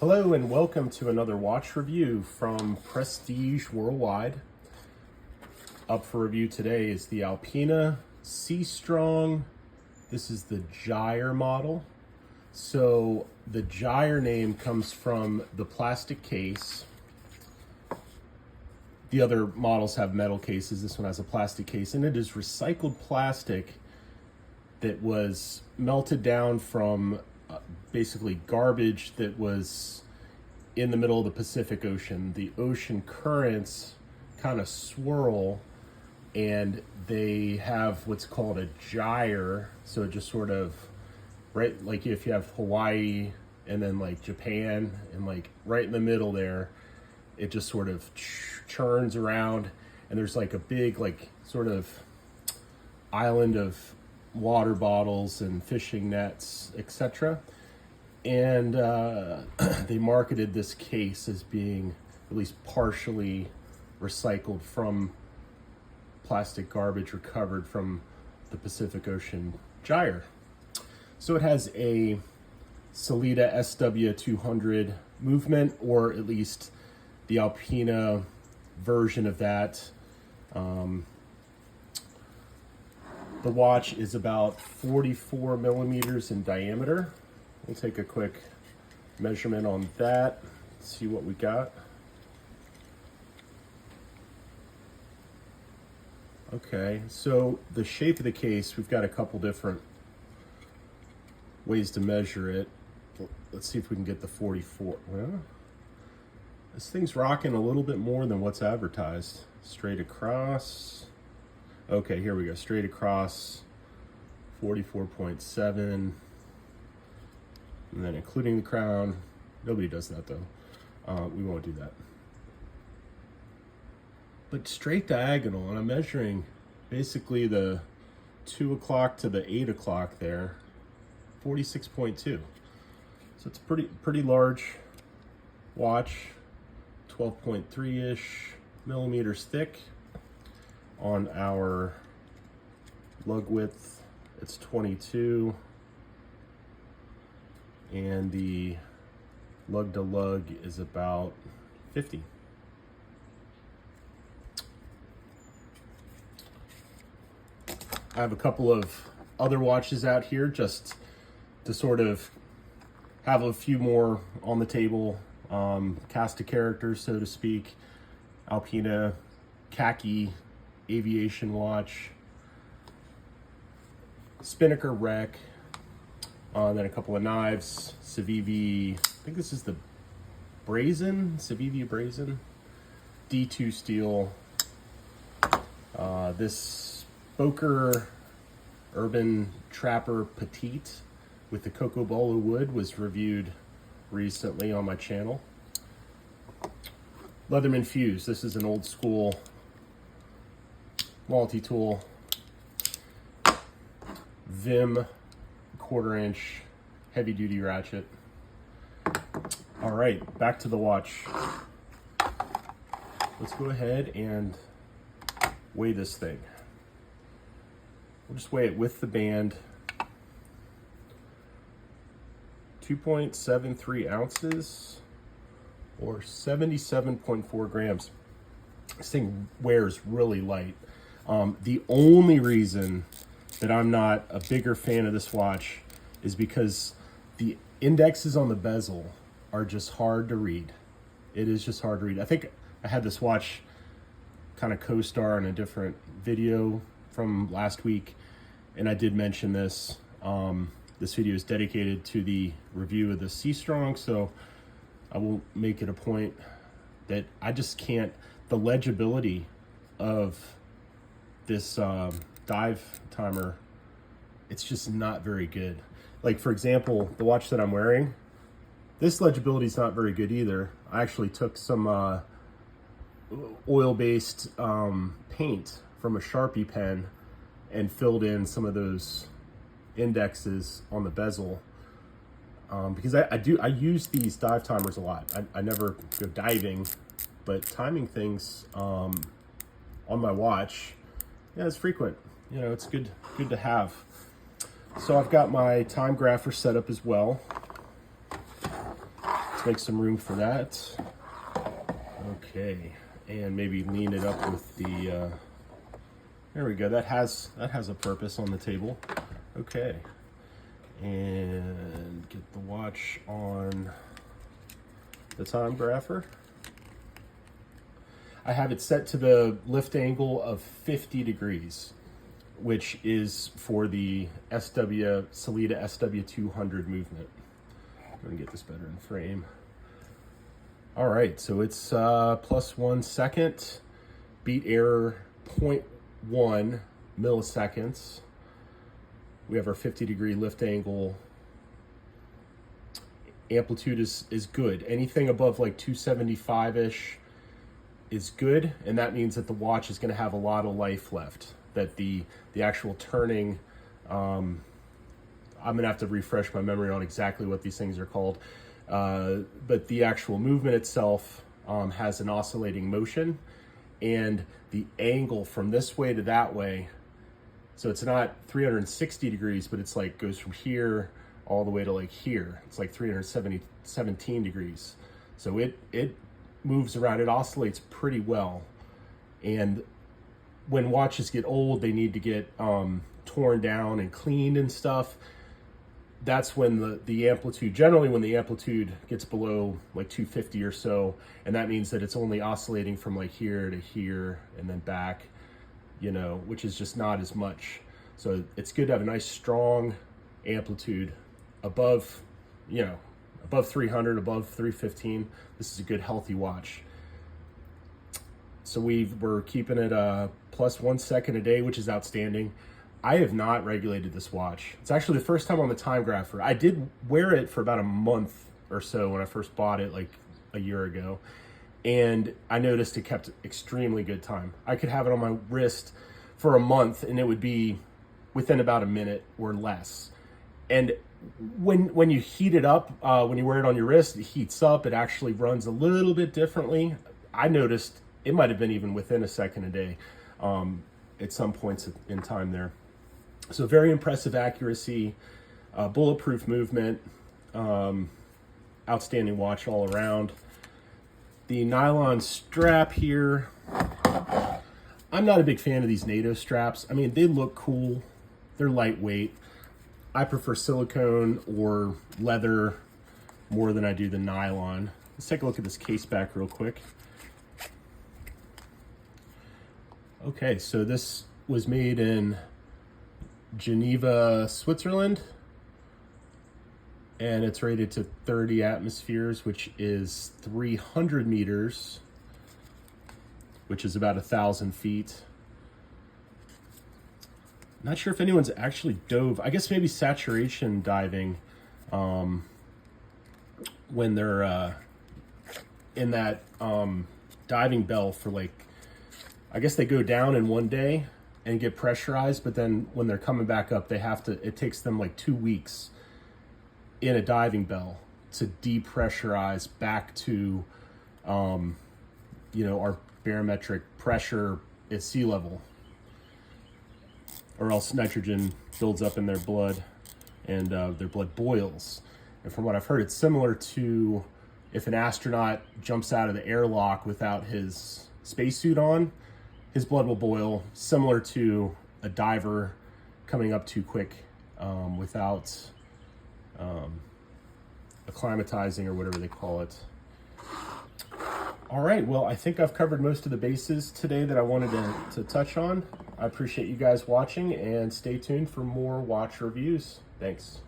Hello and welcome to another watch review from Prestige Worldwide. Up for review today is the Alpina Seastrong. This is the Gyre model. So the Gyre name comes from the plastic case. The other models have metal cases. This one has a plastic case, and it is recycled plastic that was melted down from basically garbage that was in the middle of the Pacific Ocean. The ocean currents kind of swirl, and they have what's called a gyre. So it just sort of, right, like if you have Hawaii and then like Japan, and like right in the middle there, it just sort of churns around, and there's like a big like sort of island of water bottles and fishing nets, etc. And they marketed this case as being at least partially recycled from plastic garbage recovered from the Pacific Ocean gyre. So it has a Sellita SW200 movement, or at least the Alpina version of that. The watch is about 44 millimeters in diameter. We'll take a quick measurement on that, see what we got. Okay, so the shape of the case, we've got a couple different ways to measure it. Let's see if we can get the 44. Well, this thing's rocking a little bit more than what's advertised. Straight across. Okay, here we go. Straight across, 44.7. And then including the crown. Nobody does that though. We won't do that. But straight diagonal, and I'm measuring basically the 2 o'clock to the 8 o'clock there, 46.2. So it's pretty large watch, 12.3-ish millimeters thick. On our lug width, it's 22. And the lug to lug is about 50. I have a couple of other watches out here just to sort of have a few more on the table, cast of characters, so to speak. Alpina khaki aviation watch, Spinnaker wreck, then a couple of knives, Civivi, I think this is the Civivi Brazen, D2 steel. This Boker Urban Trapper Petite with the Cocobolo wood was reviewed recently on my channel. Leatherman Fuse, this is an old school multi-tool Vim 1/4 inch heavy duty ratchet. All right, back to the watch. Let's go ahead and weigh this thing. We'll just weigh it with the band. 2.73 ounces or 77.4 grams. This thing wears really light. The only reason that I'm not a bigger fan of this watch is because the indexes on the bezel are just hard to read. It is just hard to read. I think I had this watch kind of co-star in a different video from last week, and I did mention this. This video is dedicated to the review of the Seastrong, so I will make it a point that I just can't, the legibility of this dive timer, it's just not very good. Like, for example, the watch that I'm wearing, this legibility is not very good either. I actually took some oil-based paint from a Sharpie pen and filled in some of those indexes on the bezel, because I use these dive timers a lot. I never go diving, but timing things on my watch, yeah, it's frequent. You know, it's good to have. So I've got my time grapher set up as well. Let's make some room for that. Okay, and maybe lean it up with the, there we go. That has a purpose on the table. Okay, and get the watch on the time grapher. I have it set to the lift angle of 50 degrees, which is for the Salida SW200 movement. I'm going to get this better in frame. All right, so it's plus 1 second, beat error 0.1 milliseconds. We have our 50 degree lift angle. Amplitude is good. Anything above like 275-ish is good, and that means that the watch is going to have a lot of life left, that the actual turning, I'm going to have to refresh my memory on exactly what these things are called, but the actual movement itself has an oscillating motion, and the angle from this way to that way, so it's not 360 degrees, but it's like goes from here all the way to like here. It's like 317 degrees. So it moves around, it oscillates pretty well. And when watches get old, they need to get torn down and cleaned and stuff. That's when the amplitude, generally when the amplitude gets below like 250 or so, and that means that it's only oscillating from like here to here and then back, you know, which is just not as much. So it's good to have a nice strong amplitude above, you know, above 300, above 315. This is a good healthy watch. So we're keeping it plus 1 second a day, which is outstanding. I have not regulated this watch. It's actually the first time on the time grapher. I did wear it for about a month or so when I first bought it like a year ago, and I noticed it kept extremely good time. I could have it on my wrist for a month and it would be within about a minute or less. And when you heat it up, when you wear it on your wrist, it heats up. It actually runs a little bit differently. I noticed it might have been even within a second a day at some points in time there. So very impressive accuracy, bulletproof movement, outstanding watch all around. The nylon strap here, I'm not a big fan of these NATO straps. I mean, they look cool. They're lightweight. I prefer silicone or leather more than I do the nylon. Let's take a look at this case back real quick. Okay, so this was made in Geneva, Switzerland, and it's rated to 30 atmospheres, which is 300 meters, which is about 1,000 feet. Not sure if anyone's actually dove. I guess maybe saturation diving when they're in that diving bell for like, I guess they go down in one day and get pressurized, but then when they're coming back up, they have to, it takes them like 2 weeks in a diving bell to depressurize back to, you know, our barometric pressure at sea level, or else nitrogen builds up in their blood and their blood boils. And from what I've heard, it's similar to if an astronaut jumps out of the airlock without his spacesuit on, his blood will boil, similar to a diver coming up too quick without acclimatizing or whatever they call it. All right, well, I think I've covered most of the bases today that I wanted to touch on. I appreciate you guys watching, and stay tuned for more watch reviews. Thanks.